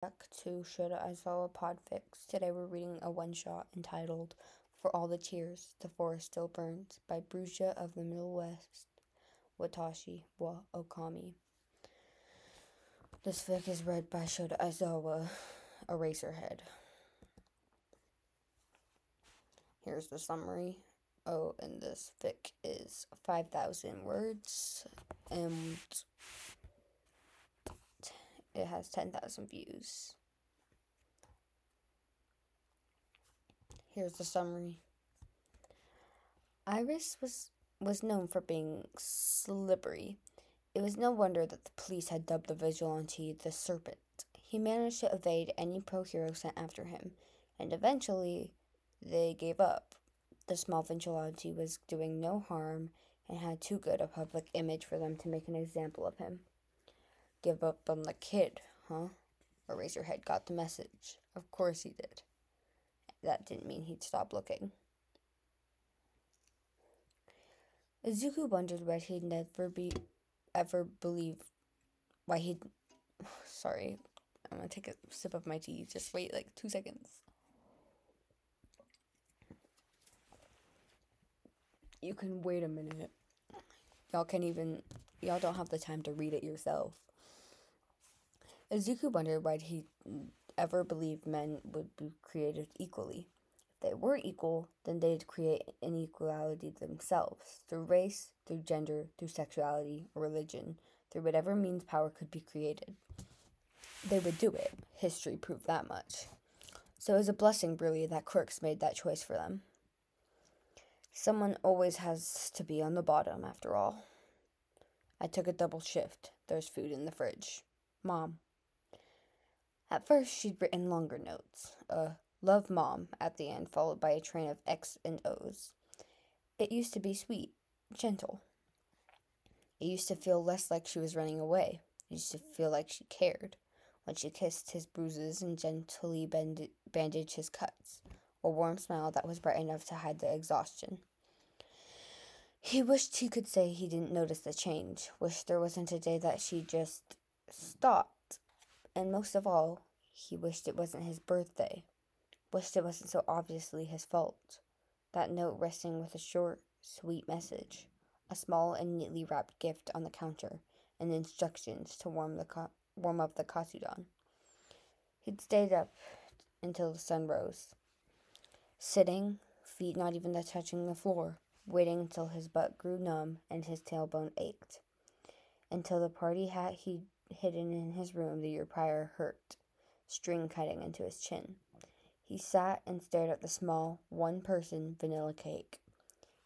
Back to Shota Aizawa Podfics. Today we're reading a one-shot entitled For All the Tears, The Forest Still Burns by Bruja of the Middle West, Watashi wa Okami. This fic is read by Shota Aizawa, Eraserhead. Here's the summary. And this fic is 5,000 words, and it has 10,000 views. Here's the summary. Iris was known for being slippery. It was no wonder that the police had dubbed the vigilante the Serpent. He managed to evade any prohero sent after him, and eventually they gave up. The small vigilante was doing no harm and had too good a public image for them to make an example of him. Give up on the kid, huh? Eraserhead got the message. Of course he did. That didn't mean he'd stop looking. Izuku wondered why he'd ever believe why he'd... Sorry, I'm gonna take a sip of my tea. Just wait like 2 seconds. You can wait a minute. Y'all don't have the time to read it yourself. Izuku wondered why he ever believed men would be created equally. If they were equal, then they'd create inequality themselves, through race, through gender, through sexuality, or religion, through whatever means power could be created. They would do it. History proved that much. So it was a blessing, really, that quirks made that choice for them. Someone always has to be on the bottom, after all. I took a double shift. There's food in the fridge. Mom. At first, she'd written longer notes. Love Mom at the end, followed by a train of X and O's. It used to be sweet, gentle. It used to feel less like she was running away. It used to feel like she cared. When she kissed his bruises and gently bandaged his cuts. A warm smile that was bright enough to hide the exhaustion. He wished he could say he didn't notice the change. Wished there wasn't a day that she just stopped. And most of all, he wished it wasn't his birthday. Wished it wasn't so obviously his fault. That note resting with a short, sweet message. A small and neatly wrapped gift on the counter. And instructions to warm up the katsudon. He'd stayed up until the sun rose. Sitting, feet not even touching the floor, waiting until his butt grew numb and his tailbone ached. Until the party hat he'd hidden in his room the year prior hurt, string cutting into his chin. He sat and stared at the small, one-person vanilla cake.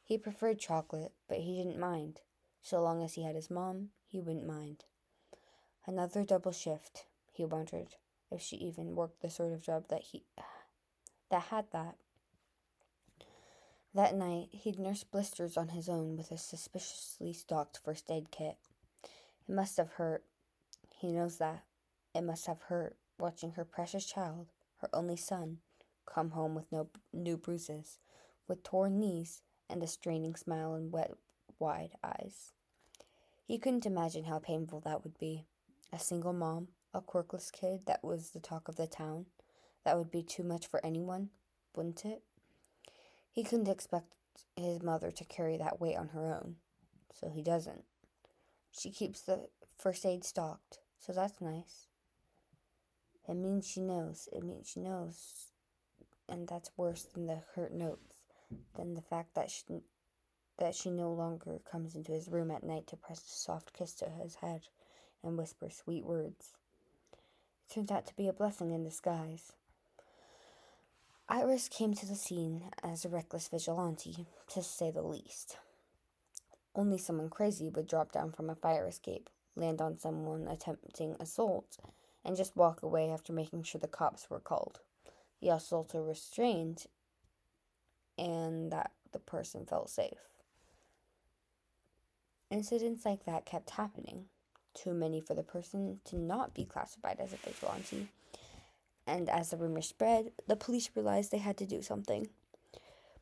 He preferred chocolate, but he didn't mind. So long as he had his mom, he wouldn't mind. Another double shift, he wondered, if she even worked the sort of job that had that. That night, he'd nursed blisters on his own with a suspiciously stocked first aid kit. It must have hurt. He knows that. It must have hurt watching her precious child, her only son, come home with no new bruises, with torn knees and a straining smile and wet, wide eyes. He couldn't imagine how painful that would be. A single mom, a quirkless kid that was the talk of the town. That would be too much for anyone, wouldn't it? He couldn't expect his mother to carry that weight on her own, so he doesn't. She keeps the first aid stocked, so that's nice. It means she knows, and that's worse than the hurt notes, than the fact that she no longer comes into his room at night to press a soft kiss to his head and whisper sweet words. It turned out to be a blessing in disguise. Iris came to the scene as a reckless vigilante, to say the least. Only someone crazy would drop down from a fire escape, land on someone attempting assault, and just walk away after making sure the cops were called, the assaulter restrained, and that the person felt safe. Incidents like that kept happening, too many for the person to not be classified as a vigilante. And as the rumor spread, the police realized they had to do something.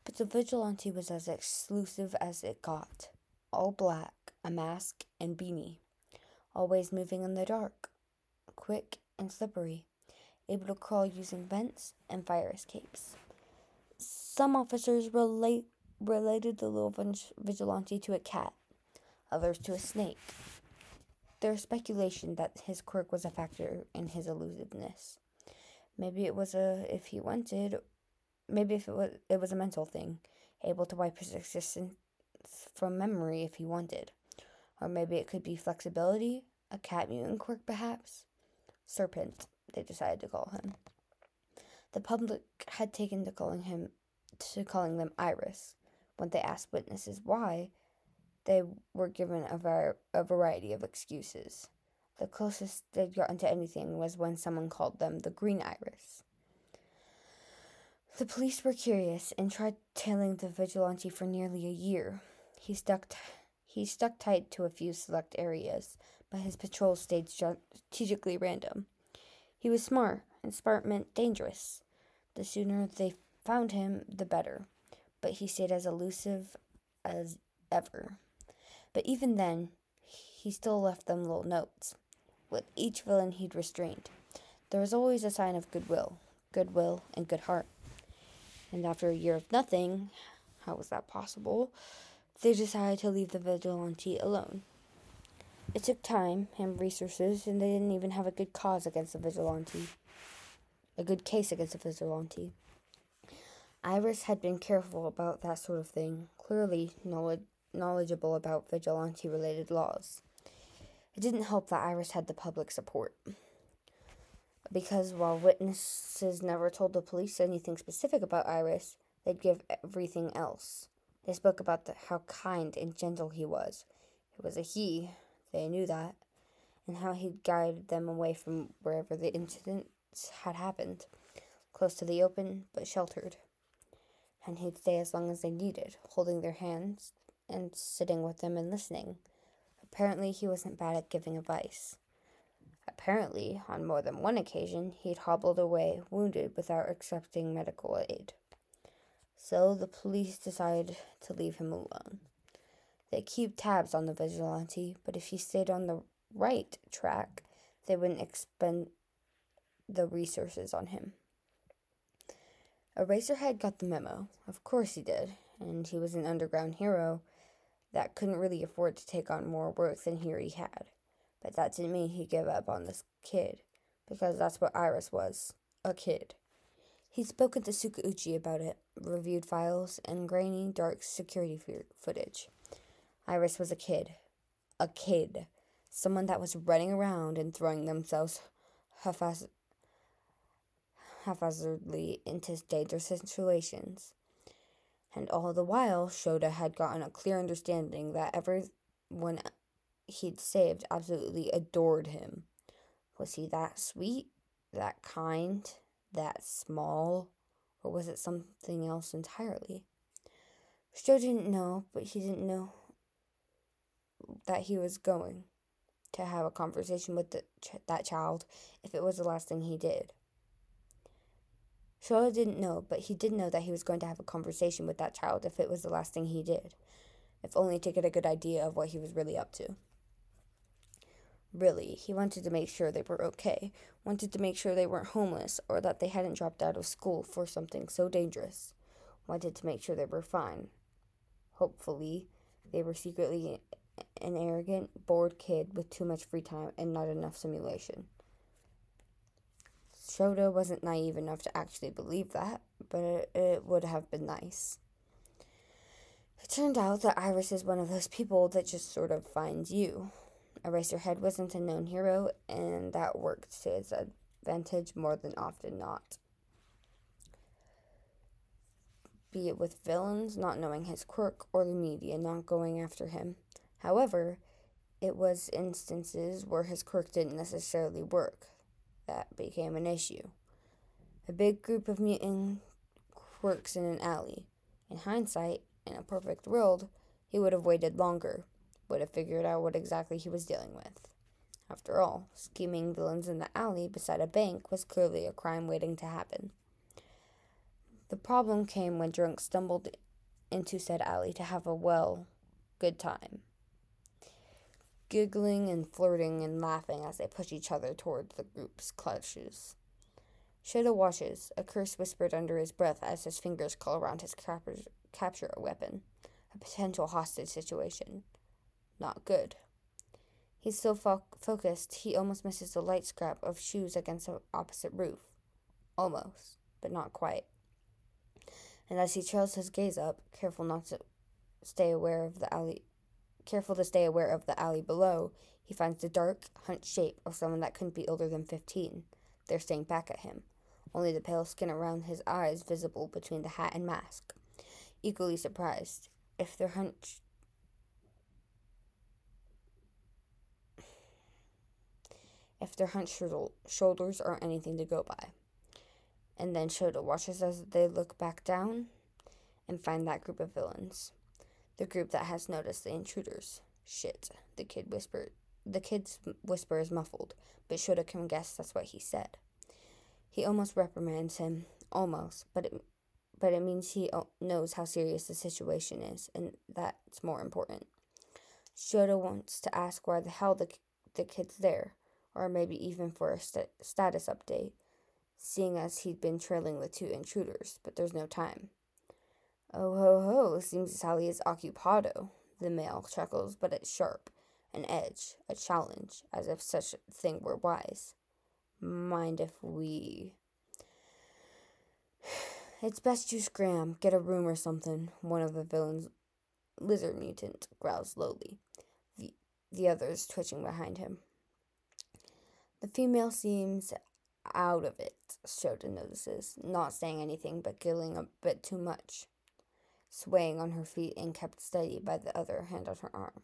But the vigilante was as exclusive as it got. All black, a mask and beanie. Always moving in the dark. Quick and slippery. able to crawl using vents and fire escapes. Some officers related the little vigilante to a cat, others to a snake. There's speculation that his quirk was a factor in his elusiveness. Maybe it was if he wanted, maybe if it was a mental thing, able to wipe his existence from memory if he wanted. Or maybe it could be flexibility, a cat mutant quirk perhaps. Serpent, they decided to call him. The public had taken to calling them Iris. When they asked witnesses why, they were given a variety of excuses. The closest they'd gotten to anything was when someone called them the Green Iris. The police were curious and tried tailing the vigilante for nearly a year. He stuck tight to a few select areas, but his patrols stayed strategically random. He was smart, and smart meant dangerous. The sooner they found him, the better, but he stayed as elusive as ever. But even then, he still left them little notes. With each villain he'd restrained, there was always a sign of goodwill, and good heart. And after a year of nothing, how was that possible? They decided to leave the vigilante alone. It took time and resources, and they didn't even have a good case against the vigilante. Iris had been careful about that sort of thing, clearly knowledgeable about vigilante-related laws. It didn't help that Iris had the public support, because while witnesses never told the police anything specific about Iris, they'd give everything else. They spoke about how kind and gentle he was. It was a he, they knew that, and how he'd guided them away from wherever the incidents had happened, close to the open but sheltered. And he'd stay as long as they needed, holding their hands and sitting with them and listening. Apparently, he wasn't bad at giving advice. Apparently, on more than one occasion, he'd hobbled away, wounded, without accepting medical aid. So the police decided to leave him alone. They keep tabs on the vigilante, but if he stayed on the right track, they wouldn't expend the resources on him. Eraserhead got the memo. Of course he did, and he was an underground hero that couldn't really afford to take on more work than he already had. But that didn't mean he'd give up on this kid, because that's what Iris was, a kid. He'd spoken to Sukauchi about it, reviewed files, and grainy, dark security footage. Iris was a kid. Someone that was running around and throwing themselves haphazardly into dangerous situations. And all the while, Shota had gotten a clear understanding that everyone he'd saved absolutely adored him. Was he that sweet, that kind, that small, or was it something else entirely? Shota didn't know, but he didn't know that he was going to have a conversation with that child if it was the last thing he did. Shota didn't know, but he did know that he was going to have a conversation with that child if it was the last thing he did, if only to get a good idea of what he was really up to. Really, he wanted to make sure they were okay, wanted to make sure they weren't homeless, or that they hadn't dropped out of school for something so dangerous, wanted to make sure they were fine. Hopefully, they were secretly an arrogant, bored kid with too much free time and not enough simulation. Shota wasn't naive enough to actually believe that, but it would have been nice. It turned out that Iris is one of those people that just sort of finds you. Eraserhead wasn't a known hero, and that worked to his advantage more than often not. Be it with villains not knowing his quirk or the media not going after him. However, it was instances where his quirk didn't necessarily work that became an issue. A big group of mutant quirks in an alley. In hindsight, in a perfect world, he would have waited longer, would have figured out what exactly he was dealing with. After all, scheming villains in the alley beside a bank was clearly a crime waiting to happen. The problem came when drunks stumbled into said alley to have a, good time, giggling and flirting and laughing as they pushed each other towards the group's clutches. Shota watches, a curse whispered under his breath as his fingers curl around his capture weapon. A potential hostage situation. Not good. He's so focused, he almost misses the light scrap of shoes against the opposite roof. Almost, but not quite. And as he trails his gaze up, careful to stay aware of the alley below, he finds the dark, hunched shape of someone that couldn't be older than 15. They're staring back at him, only the pale skin around his eyes visible between the hat and mask. Equally surprised, if their hunched shoulders aren't anything to go by. And then Shota watches as they look back down and find that group of villains. The group that has noticed the intruders. Shit, the kid's whisper is muffled, but Shota can guess that's what he said. He almost reprimands him, but it means he knows how serious the situation is, and that's more important. Shota wants to ask why the hell the kid's there, or maybe even for a status update, seeing as he'd been trailing the two intruders, but there's no time. Oh ho ho, seems Sally is occupado, the male chuckles, but it's sharp, an edge, a challenge, as if such a thing were wise. Mind if we... It's best you scram, get a room or something, one of the villains, lizard mutant, growls lowly, the others twitching behind him. The female seems out of it, Shota notices, not saying anything but giggling a bit too much, swaying on her feet and kept steady by the other hand on her arm.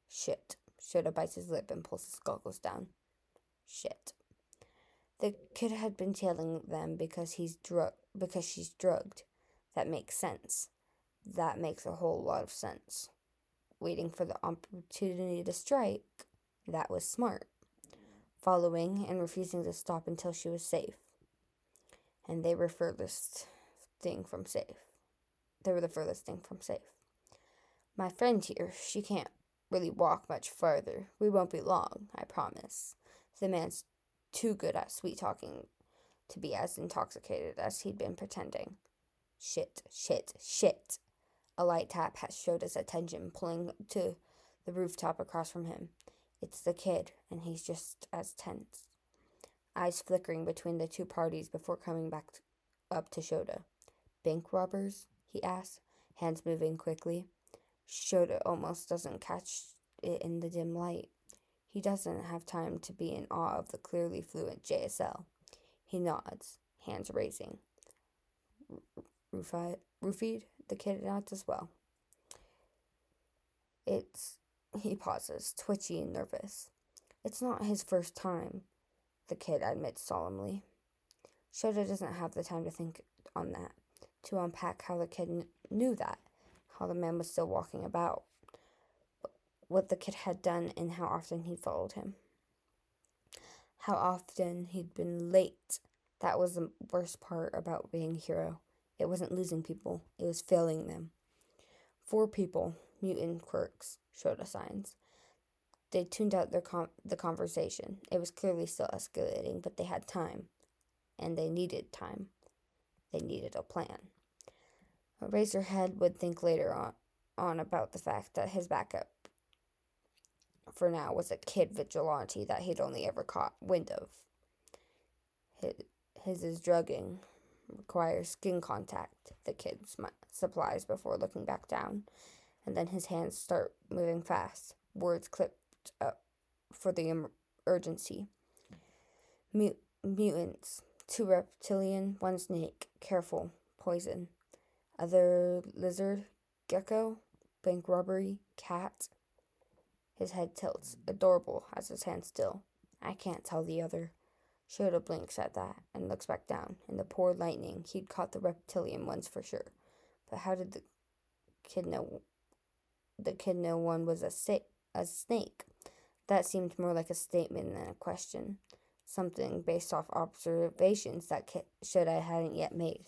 Shit. Shota bites his lip and pulls his goggles down. Shit. The kid had been tailing them because she's drugged. That makes sense. That makes a whole lot of sense. Waiting for the opportunity to strike, that was smart. Following and refusing to stop until she was safe. And they were the furthest thing from safe. My friend here, she can't really walk much farther. We won't be long, I promise. The man's too good at sweet-talking to be as intoxicated as he'd been pretending. Shit. A light tap has Shota's attention, pulling to the rooftop across from him. It's the kid, and he's just as tense. Eyes flickering between the two parties before coming back up to Shota. Bank robbers? He asks, hands moving quickly. Shota almost doesn't catch it in the dim light. He doesn't have time to be in awe of the clearly fluent JSL. He nods, hands raising. Roofied? The kid nods as well. He pauses, twitchy and nervous. It's not his first time, the kid admits solemnly. Shota doesn't have the time to think on that, to unpack how the kid knew that, how the man was still walking about, what the kid had done and how often he'd followed him. How often he'd been late. That was the worst part about being a hero. It wasn't losing people, it was failing them. 4 people, mutant quirks, Shota signs. They tuned out the conversation. It was clearly still escalating, but they had time. And they needed time. They needed a plan. Eraserhead would think later on about the fact that his backup for now was a kid vigilante that he'd only ever caught wind of. His drugging requires skin contact, the kid supplies before looking back down, and then his hands start moving fast, words clipped up for the urgency. Mutants, 2 reptilian, 1 snake, careful, poison. Other lizard, gecko, bank robbery, cat. His head tilts, adorable, has his hand still. I can't tell the other. Shota blinks at that and looks back down. In the poor lightning, he'd caught the reptilian ones for sure. But how did the kid know one was a snake? That seemed more like a statement than a question. Something based off observations that Shota hadn't yet made.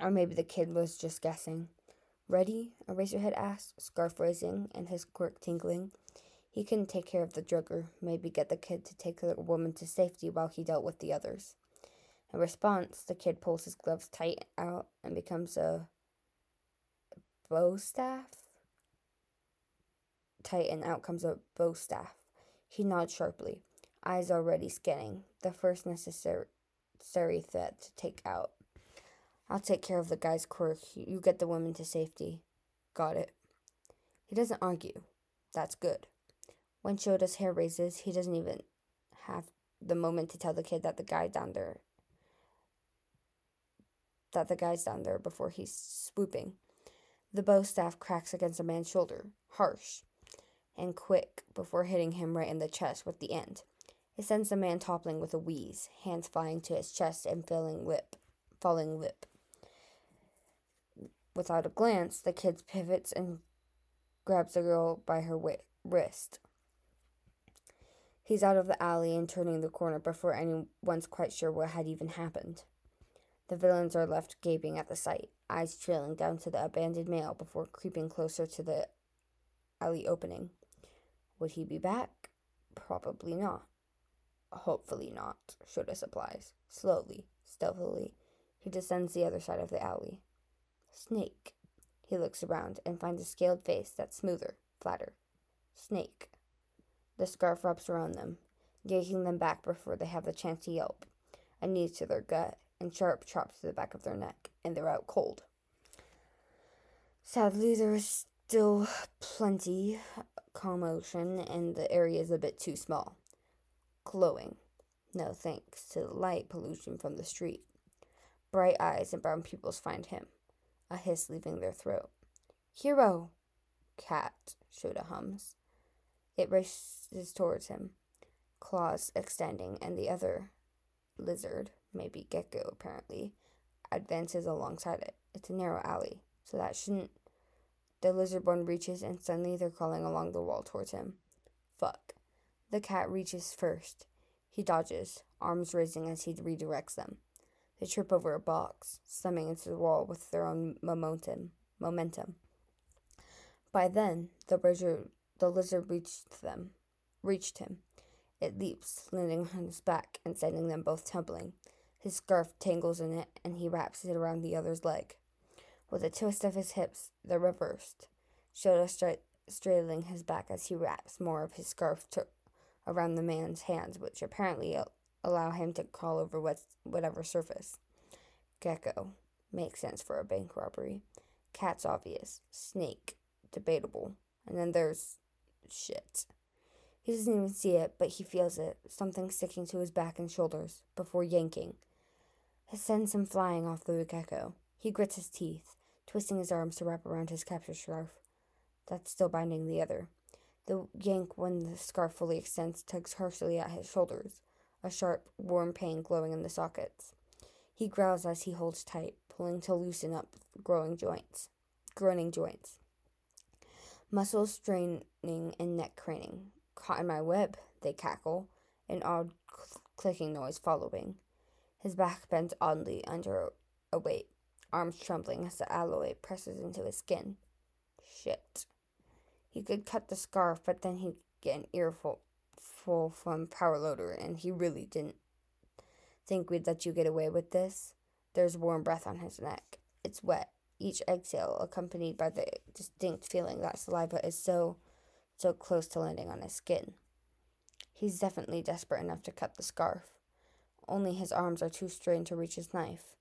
Or maybe the kid was just guessing. Ready? Eraserhead asked, scarf raising and his quirk tingling. He couldn't take care of the drugger, maybe get the kid to take the woman to safety while he dealt with the others. In response, the kid pulls his gloves tight out and becomes a bow staff. Tight and out comes a bow staff. He nods sharply, eyes already scanning, the first necessary threat to take out. I'll take care of the guy's quirk. You get the woman to safety. Got it. He doesn't argue. That's good. When Shota's hair raises, he doesn't even have the moment to tell the kid that the guy's down there before he's swooping. The bow staff cracks against a man's shoulder, harsh and quick, before hitting him right in the chest with the end. It sends the man toppling with a wheeze, hands flying to his chest and falling lip. Without a glance, the kid pivots and grabs the girl by her wrist. He's out of the alley and turning the corner before anyone's quite sure what had even happened. The villains are left gaping at the sight, eyes trailing down to the abandoned male before creeping closer to the alley opening. Would he be back? Probably not. Hopefully not, Shota supplies. Slowly, stealthily, he descends the other side of the alley. Snake. He looks around and finds a scaled face that's smoother, flatter. Snake. The scarf wraps around them, yanking them back before they have the chance to yelp. A knee to their gut and sharp chops to the back of their neck, and they're out cold. Sadly, there is still plenty commotion, and the area is a bit too small. Glowing. No thanks to the light pollution from the street. Bright eyes and brown pupils find him, a hiss leaving their throat. Hero! Cat, Shota hums. It races towards him, claws extending, and the other lizard, maybe gecko apparently, advances alongside it. It's a narrow alley, so that shouldn't... The lizard one reaches, and suddenly they're crawling along the wall towards him. Fuck. The cat reaches first. He dodges, arms raising as he redirects them. They trip over a box, slamming into the wall with their own momentum. By then, the lizard reached him. It leaps, landing on his back and sending them both tumbling. His scarf tangles in it, and he wraps it around the other's leg. With a twist of his hips, they're reversed. Shota straddling his back as he wraps more of his scarf around the man's hands, which apparently allow him to crawl over whatever surface. Gecko. Makes sense for a bank robbery. Cat's obvious. Snake. Debatable. And then there's... shit. He doesn't even see it, but he feels it, something sticking to his back and shoulders, before yanking. It sends him flying off the gecko. He grits his teeth, twisting his arms to wrap around his capture scarf that's still binding the other. The yank, when the scarf fully extends, tugs harshly at his shoulders, a sharp, warm pain glowing in the sockets. He growls as he holds tight, pulling to loosen up groaning joints. Muscles straining and neck craning. Caught in my web, they cackle, an odd clicking noise following. His back bends oddly under a weight, arms trembling as the alloy presses into his skin. Shit. He could cut the scarf, but then he'd get an earful from Power Loader, and he really didn't think we'd let you get away with this. There's warm breath on his neck. It's wet, each exhale accompanied by the distinct feeling that saliva is so close to landing on his skin. He's definitely desperate enough to cut the scarf. Only his arms are too strained to reach his knife.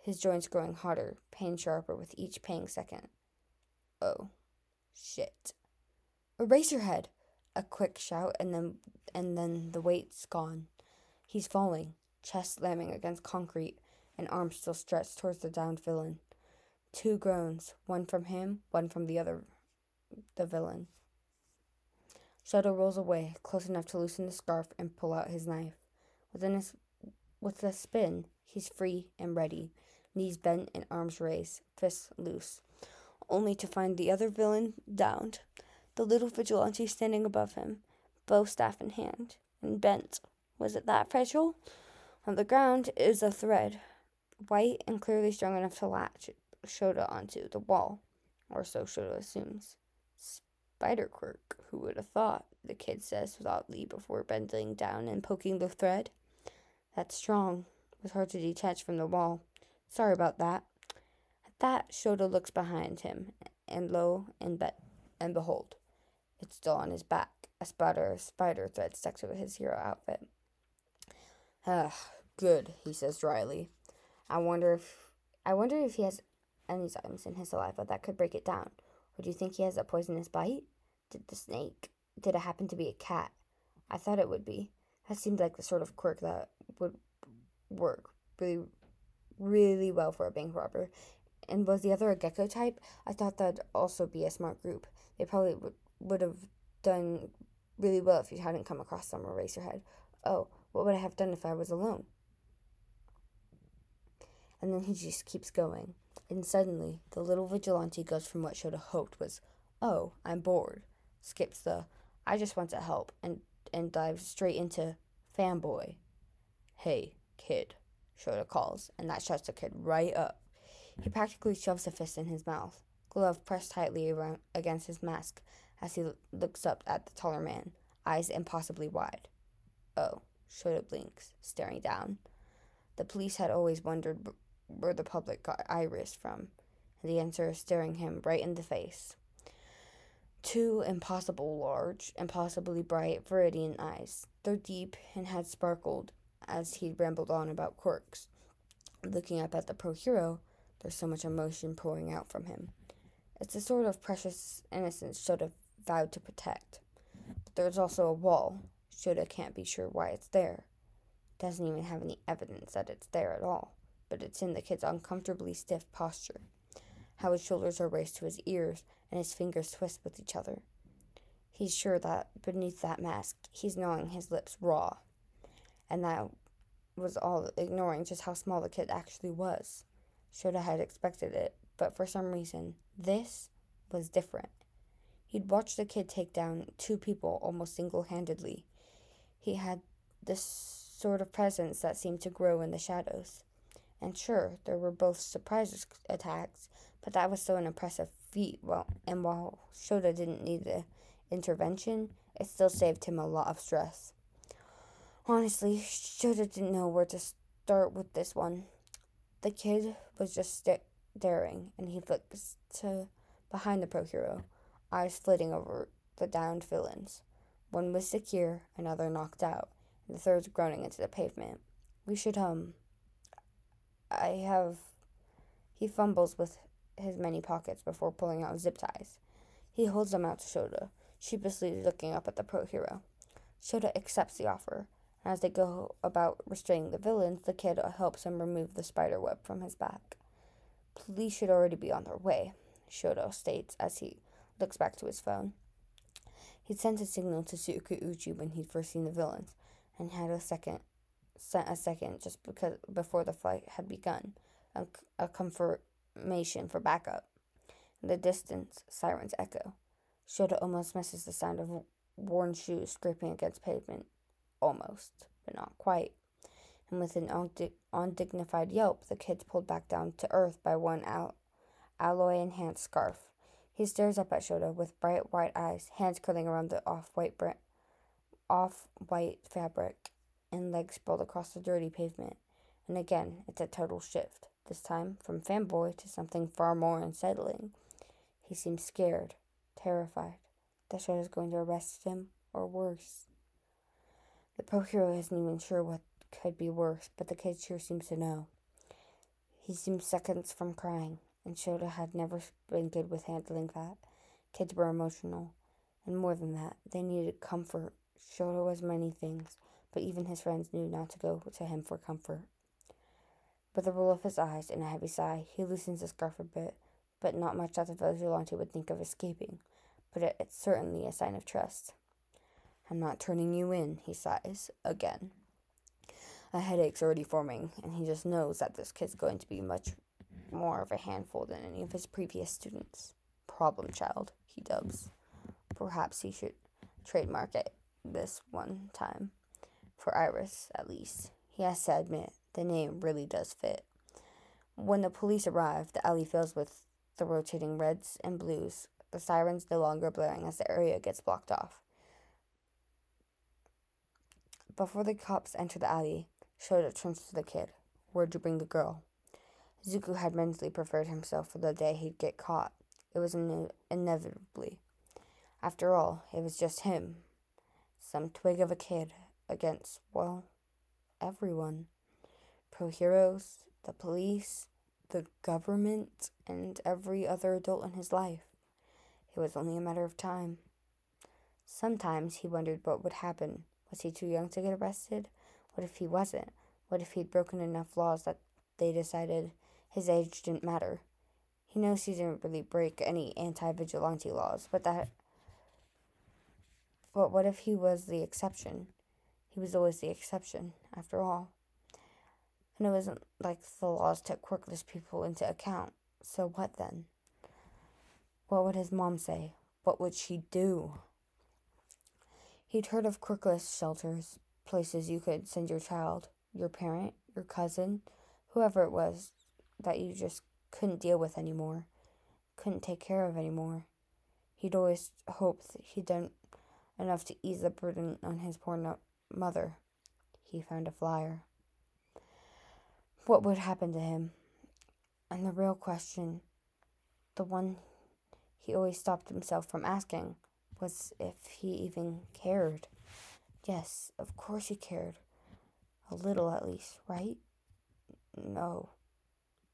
His joints growing harder, pain sharper with each paying second. Oh, shit. Eraserhead! A quick shout, and then the weight's gone. He's falling, chest slamming against concrete, and arms still stretched towards the downed villain. Two groans, one from him, one from the villain. Shota rolls away, close enough to loosen the scarf and pull out his knife. With a spin, he's free and ready, knees bent and arms raised, fists loose, only to find the other villain downed, the little vigilante standing above him, bow staff in hand, and bent. Was it that fragile? On the ground is a thread, white and clearly strong enough to latch Shota onto the wall, or so Shota assumes. Spider quirk, who would have thought, the kid says withoutly before bending down and poking the thread. That's strong, was hard to detach from the wall. Sorry about that. At that, Shota looks behind him, and lo and behold, it's still on his back, a spider thread stuck to his hero outfit. Good, he says dryly. I wonder if he has enzymes in his saliva that could break it down. Or do you think he has a poisonous bite? Did it happen to be a cat? I thought it would be. That seemed like the sort of quirk that would work really, really well for a bank robber. And was the other a gecko type? I thought that'd also be a smart group. They probably would have done really well if you hadn't come across some Eraserhead. Oh, what would I have done if I was alone? And then he just keeps going. And suddenly, the little vigilante goes from what Shota hoped was, oh, I'm bored, skips the, I just want to help, and dives straight into fanboy. Hey, kid, Shota calls, and that shuts the kid right up. He practically shoves a fist in his mouth, glove pressed tightly around against his mask as he looks up at the taller man, eyes impossibly wide. Oh, Shota blinks, staring down. The police had always wondered where the public got iris from, and the answer is staring him right in the face. Two impossible large, impossibly bright viridian eyes. They're deep and had sparkled as he rambled on about quirks. Looking up at the prohero, there's so much emotion pouring out from him. It's a sort of precious innocence Shota vowed to protect. But there's also a wall. Shota can't be sure why it's there. Doesn't even have any evidence that it's there at all, but it's in the kid's uncomfortably stiff posture. How his shoulders are raised to his ears and his fingers twist with each other. He's sure that beneath that mask, he's gnawing his lips raw. And that was all ignoring just how small the kid actually was. Shota had expected it, but for some reason, this was different. He'd watched the kid take down two people almost single-handedly. He had this sort of presence that seemed to grow in the shadows. And sure, there were both surprise attacks, but that was still an impressive feat. While Shota didn't need the intervention, it still saved him a lot of stress. Honestly, Shota didn't know where to start with this one. The kid was just staring, and he looked to behind the prohero, eyes flitting over the downed villains. One was secure, another knocked out, and the third groaning into the pavement. We should, He fumbles with his many pockets before pulling out zip ties. He holds them out to Shota, sheepishly looking up at the prohero. Shota accepts the offer, and as they go about restraining the villains, the kid helps him remove the spider web from his back. Police should already be on their way, Shota states as he looks back to his phone. He'd sent a signal to Tsukuuchi when he'd first seen the villains, and had sent a second just before the fight had begun, a confirmation for backup. In the distance, sirens echo. Shota almost misses the sound of worn shoes scraping against pavement. Almost, but not quite. And with an undignified yelp, the kid's pulled back down to earth by one alloy-enhanced scarf. He stares up at Shota with bright white eyes, hands curling around the off-white fabric, and legs sprawled across the dirty pavement. And again, it's a total shift, this time from fanboy to something far more unsettling. He seems scared, terrified, that Shota's going to arrest him, or worse. The prohero isn't even sure what could be worse, but the kid sure seems to know. He seems seconds from crying, and Shota had never been good with handling that. Kids were emotional, and more than that, they needed comfort. Shota was many things, but even his friends knew not to go to him for comfort. With a roll of his eyes and a heavy sigh, he loosens the scarf a bit, but not much that the vigilante would think of escaping. But it's certainly a sign of trust. I'm not turning you in, he sighs, again. A headache's already forming, and he just knows that this kid's going to be much more of a handful than any of his previous students. Problem child, he dubs. Perhaps he should trademark it this one time. For Iris, at least. He has to admit, the name really does fit. When the police arrive, the alley fills with the rotating reds and blues, the sirens no longer blaring as the area gets blocked off. Before the cops enter the alley, Shota turns to the kid. Where'd you bring the girl? Zuko had mentally prepared himself for the day he'd get caught. It was inevitably. After all, it was just him. Some twig of a kid against, well, everyone. Proheros, the police, the government, and every other adult in his life. It was only a matter of time. Sometimes he wondered what would happen. Was he too young to get arrested? What if he wasn't? What if he'd broken enough laws that they decided his age didn't matter? He knows he didn't really break any anti-vigilante laws, but what if he was the exception? He was always the exception, after all. And it wasn't like the laws took quirkless people into account. So what then? What would his mom say? What would she do? He'd heard of quirkless shelters, places you could send your child, your parent, your cousin, whoever it was that you just couldn't deal with anymore, couldn't take care of anymore. He'd always hoped that he'd done enough to ease the burden on his poor mother. He found a flyer. What would happen to him? And the real question, the one he always stopped himself from asking, was if he even cared. Yes, of course he cared. A little at least, right? No.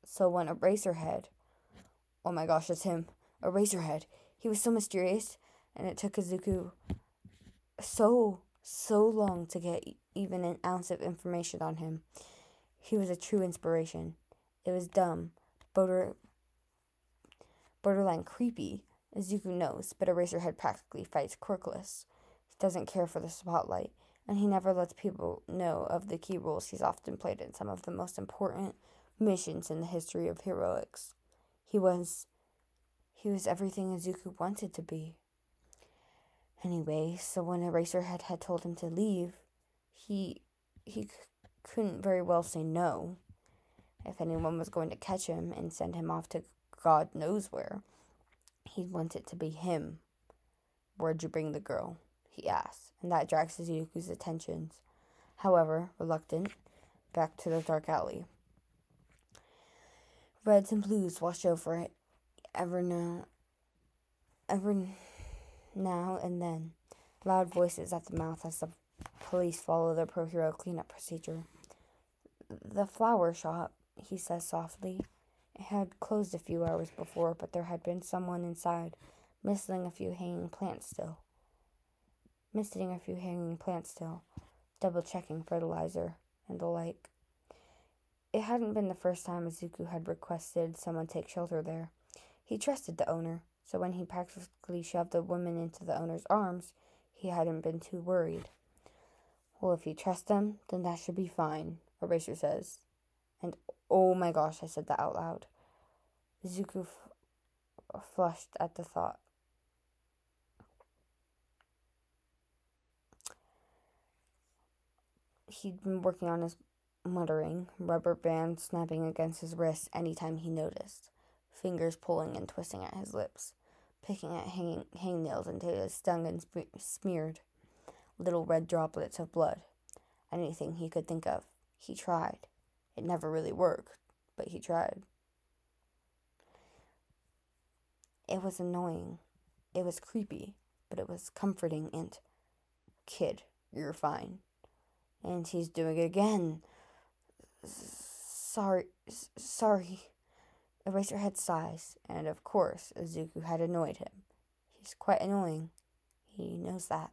So when Eraserhead, oh my gosh, it's him, Eraserhead, he was so mysterious, and it took Izuku so long to get even an ounce of information on him. He was a true inspiration. It was dumb, borderline creepy, Izuku knows, but Eraserhead practically fights quirkless. He doesn't care for the spotlight, and he never lets people know of the key roles he's often played in some of the most important missions in the history of heroics. He was everything Izuku wanted to be. Anyway, so when Eraserhead had told him to leave, he couldn't very well say no. If anyone was going to catch him and send him off to God knows where, he'd want it to be him. Where'd you bring the girl? He asked, and that drags Izuku's attentions. However, reluctant, back to the dark alley. Reds and blues wash over it, ever now and then. Loud voices at the mouth as the police follow the prohero cleanup procedure. The flower shop, he says softly. It had closed a few hours before, but there had been someone inside, missing a few hanging plants still, double-checking fertilizer and the like. It hadn't been the first time Izuku had requested someone take shelter there. He trusted the owner, so when he practically shoved the woman into the owner's arms, he hadn't been too worried. Well, if you trust them, then that should be fine, Eraser says. And oh my gosh, I said that out loud. Izuku flushed at the thought. He'd been working on his muttering, rubber band snapping against his wrist anytime he noticed, fingers pulling and twisting at his lips, picking at hangnails until it was stung and smeared, little red droplets of blood. Anything he could think of. He tried. It never really worked, but he tried. It was annoying. It was creepy, but it was comforting and, kid, you're fine. And he's doing it again. Sorry. Eraserhead sighs, and of course, Izuku had annoyed him. He's quite annoying. He knows that.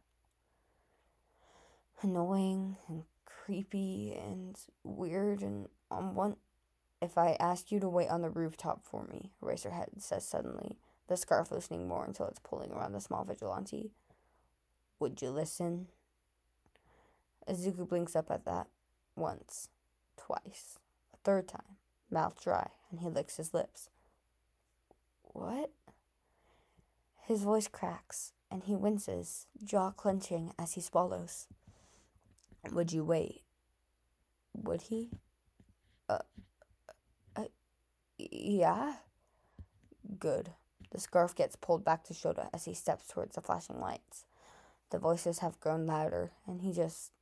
Annoying and creepy and weird and on one... If I asked you to wait on the rooftop for me, Eraserhead says suddenly, the scarf loosening more until it's pulling around the small vigilante, would you listen? Izuku blinks up at that. Once. Twice. A third time. Mouth dry, and he licks his lips. What? His voice cracks, and he winces, jaw clenching as he swallows. Would you wait? Would he? Yeah? Good. The scarf gets pulled back to Shota as he steps towards the flashing lights. The voices have grown louder, and he just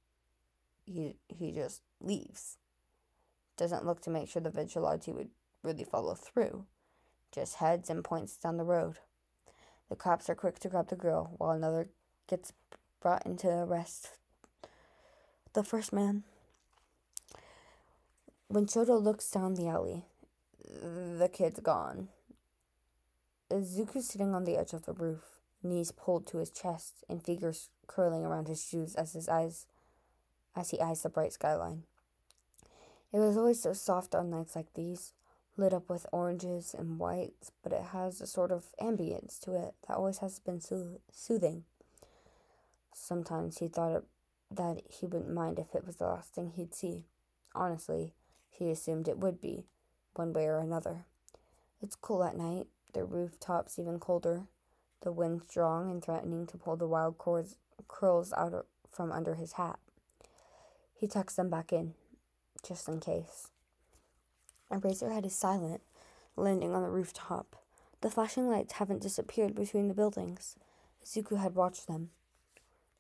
leaves. Doesn't look to make sure the vigilante would really follow through. Just heads and points down the road. The cops are quick to grab the girl, while another gets brought in to arrest the first man. When Shota looks down the alley, the kid's gone. Izuku's sitting on the edge of the roof, knees pulled to his chest and fingers curling around his shoes as he eyes the bright skyline. It was always so soft on nights like these, lit up with oranges and whites, but it has a sort of ambience to it that always has been soothing. Sometimes he thought that he wouldn't mind if it was the last thing he'd see. Honestly, he assumed it would be, one way or another. It's cool at night, the rooftops even colder, the wind strong and threatening to pull the wild curls out from under his hat. He tucks them back in, just in case. Eraserhead is silent, landing on the rooftop. The flashing lights haven't disappeared between the buildings. Izuku had watched them,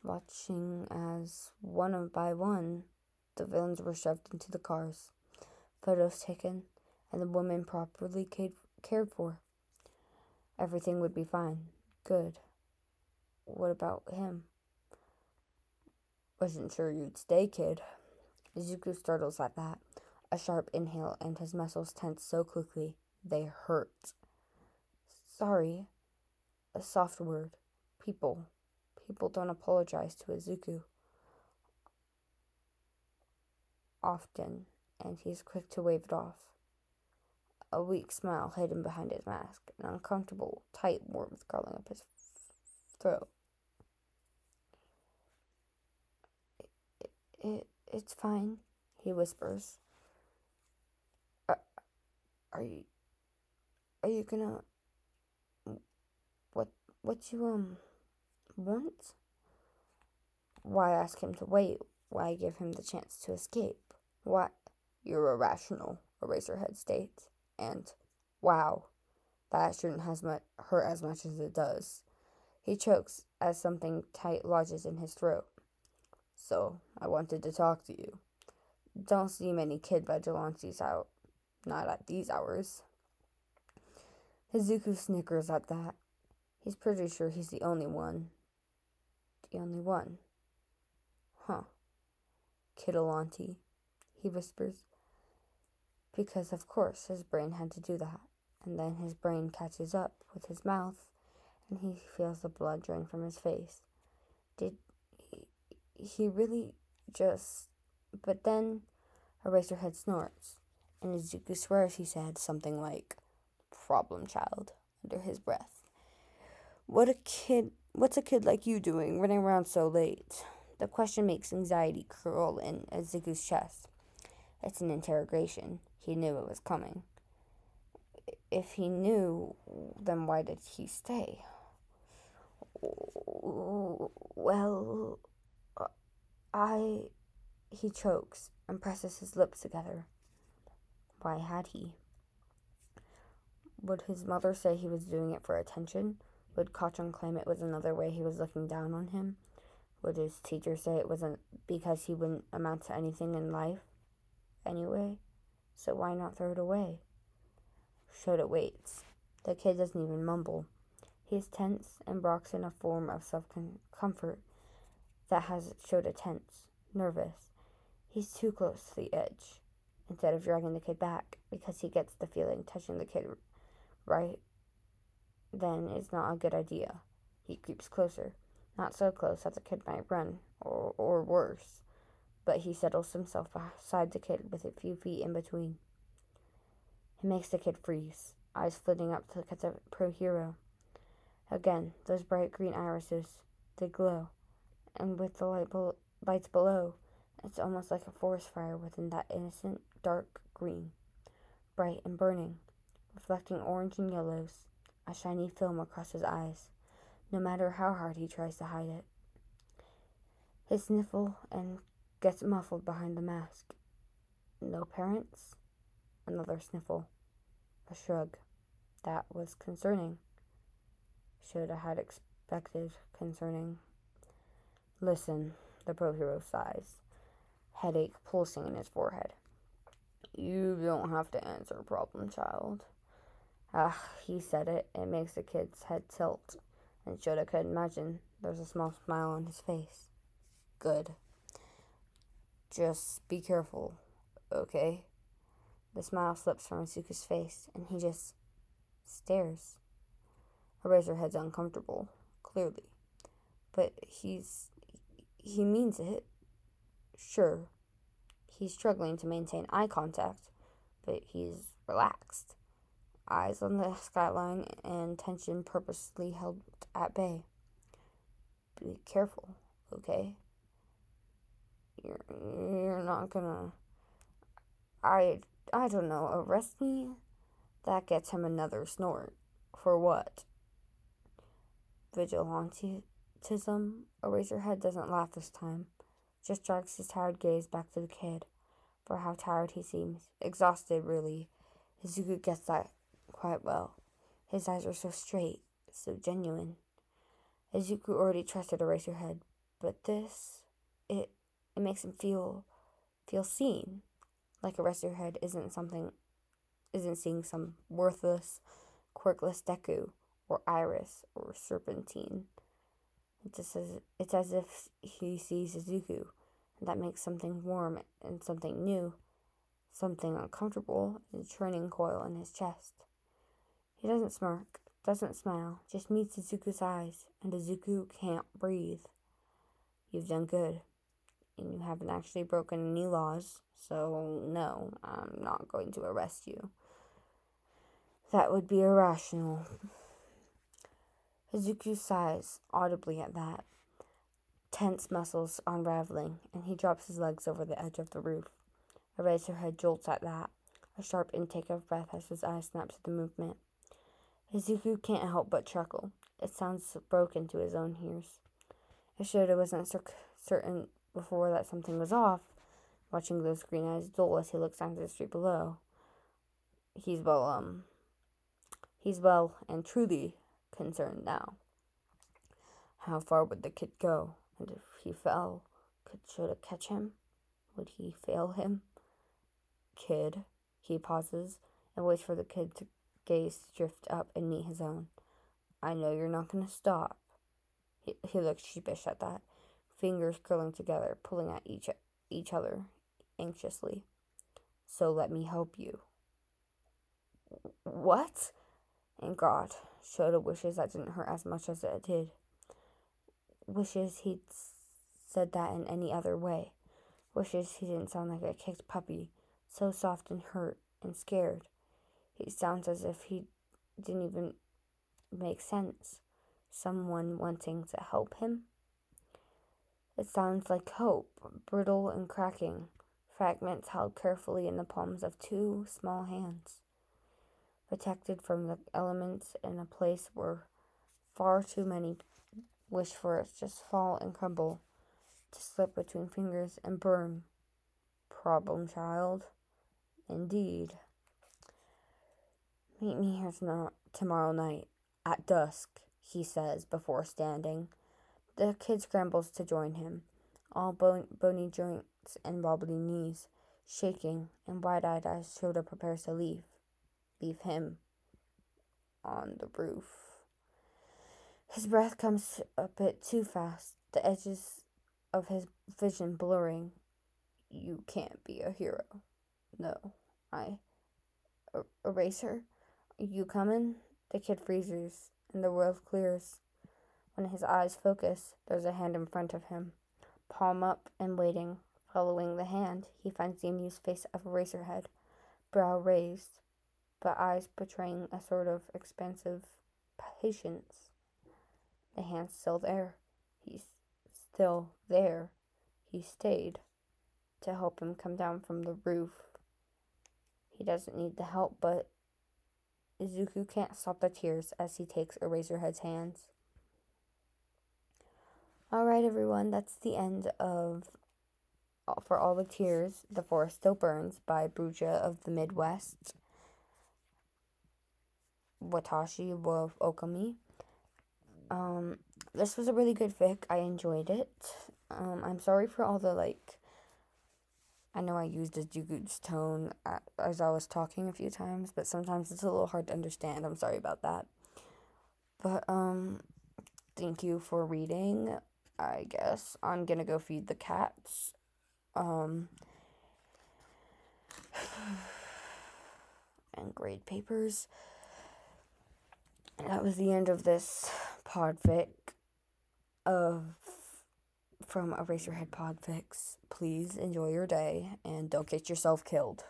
watching as, one by one, the villains were shoved into the cars, photos taken, and the women properly cared for. Everything would be fine. Good. What about him? Wasn't sure you'd stay, kid. Izuku startles at that. A sharp inhale, and his muscles tense so quickly they hurt. Sorry. A soft word. People don't apologize to Izuku often, and he's quick to wave it off. A weak smile hidden behind his mask, an uncomfortable, tight warmth crawling up his throat. It's fine, he whispers. Are you gonna... What you, want? Why ask him to wait? Why give him the chance to escape? What? You're irrational, Eraserhead states. And, wow, that shouldn't hurt as much as it does. He chokes as something tight lodges in his throat. So, I wanted to talk to you. Don't see many kid vigilantes out. Not at these hours. Izuku snickers at that. He's pretty sure he's the only one. The only one. Huh. Kidolante, he whispers. Because, of course, his brain had to do that. And then his brain catches up with his mouth, and he feels the blood drain from his face. Did he really just... But then Eraserhead snorts, and Izuku swears he said something like, problem child, under his breath. What's a kid like you doing, running around so late? The question makes anxiety curl in Izuku's chest. It's an interrogation. He knew it was coming. If he knew, then why did he stay? Well, he chokes and presses his lips together. Why had he? Would his mother say he was doing it for attention? Would Kachan claim it was another way he was looking down on him? Would his teacher say it wasn't because he wouldn't amount to anything in life anyway? So why not throw it away? Shota waits. The kid doesn't even mumble. He's tense and rocks in a form of self-comfort that has Shota tense, nervous. He's too close to the edge. Instead of dragging the kid back, because he gets the feeling touching the kid right then is not a good idea. He creeps closer, not so close that the kid might run, or worse, but he settles himself beside the kid with a few feet in between. He makes the kid freeze, eyes flitting up to look at the prohero. Again, those bright green irises, they glow, and with the lights below, it's almost like a forest fire within that innocent, dark green, bright and burning, reflecting orange and yellows, a shiny film across his eyes, no matter how hard he tries to hide it. He sniffles and gets muffled behind the mask. No parents? Another sniffle. A shrug. That was concerning. Shota had expected concerning. Listen, the prohero sighs, headache pulsing in his forehead. You don't have to answer, problem child. He said it. It makes the kid's head tilt, and Shota could imagine there's a small smile on his face. Good. Just be careful, okay? The smile slips from Izuku's face, and he just stares. Eraserhead's uncomfortable, clearly. But he means it. Sure. He's struggling to maintain eye contact, but he's relaxed. Eyes on the skyline and tension purposely held at bay. Be careful, okay? You're not gonna... I don't know, arrest me? That gets him another snort. For what? Vigilantism? Eraserhead doesn't laugh this time. Just drags his tired gaze back to the kid. For how tired he seems. Exhausted, really. Izuku gets that quite well. His eyes are so straight, so genuine. Izuku already trusted Eraserhead, but this, it makes him feel seen. Like Eraserhead isn't seeing some worthless, quirkless Deku, or Iris, or Serpentine. It's as if he sees Izuku, and that makes something warm and something new, something uncomfortable, and churning coil in his chest. He doesn't smirk, doesn't smile, just meets Izuku's eyes, and Izuku can't breathe. You've done good, and you haven't actually broken any laws, so no, I'm not going to arrest you. That would be irrational. Izuku sighs audibly at that, tense muscles unraveling, and he drops his legs over the edge of the roof. Eraserhead jolts at that, a sharp intake of breath as his eyes snap to the movement. Izuku can't help but chuckle. It sounds broken to his own ears. If Shota wasn't certain before that something was off, watching those green eyes dull as he looks down to the street below, he's well and truly concerned now. How far would the kid go? And if he fell, could Shota catch him? Would he fail him? Kid, he pauses and waits for the kid to gaze drift up and meet his own. I know you're not going to stop. He looks sheepish at that, fingers curling together, pulling at each other anxiously. So let me help you. What? And God, Shota wishes that didn't hurt as much as it did. Wishes he'd said that in any other way. Wishes he didn't sound like a kicked puppy, so soft and hurt and scared. He sounds as if he didn't even make sense. Someone wanting to help him? It sounds like hope, brittle and cracking, fragments held carefully in the palms of two small hands. Protected from the elements in a place where far too many wish for it to just fall and crumble, to slip between fingers and burn. Problem child. Indeed. Meet me here tomorrow night, at dusk, he says before standing. The kid scrambles to join him, all bony joints and wobbly knees, shaking and wide-eyed as Shota prepares to leave. Leave him on the roof. His breath comes a bit too fast, the edges of his vision blurring. You can't be a hero. No, Eraser? You coming? The kid freezes, and the world clears. When his eyes focus, there's a hand in front of him, palm up and waiting. Following the hand, he finds the amused face of Eraserhead, brow raised, but eyes betraying a sort of expansive patience. The hand's still there. He's still there. He stayed to help him come down from the roof. He doesn't need the help, but Izuku can't stop the tears as he takes Eraserhead's hands. Alright everyone, that's the end of For All the Tears, The Forest Still Burns by Bruja of the Midwest, Watashi wa Okami. This was a really good fic. I enjoyed it. I'm sorry for all the, I know I used a Jugu's tone as I was talking a few times, but sometimes it's a little hard to understand. I'm sorry about that. But, thank you for reading. I guess I'm gonna go feed the cats. And grade papers. That was the end of this podfic from Eraserhead Podfics. Please enjoy your day and don't get yourself killed.